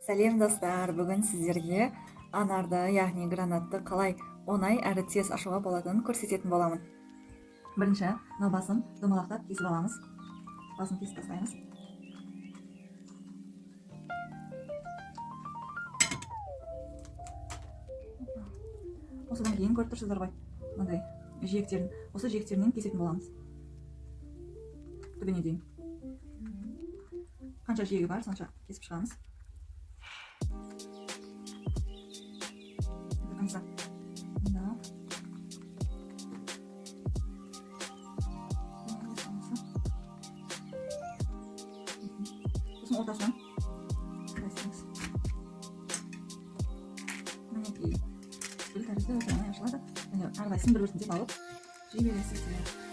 Сәлем достар, бүгін сіздерге анарды, яғни гранатты қалай оңай әрі тез ашуға болатынын көрсететін боламын. Бірінші, мына басын домалақтап кесіп аламыз. Басын кесіп тастаймыз. Осыдан кейін көріп тұрсыздар ғой, мындай жиектерін, осы жиектерінен кесетін боламыз. Түбіне дейін. Қанша жиегі бар, сонша кесіп шығамыз. До конца. Да. Сосын ортасынан қайсыңыз. Мінекей. Гүл тәрізді оңай ашылады. Әрқайсысын бір-бірін деп алып жей бересіздер.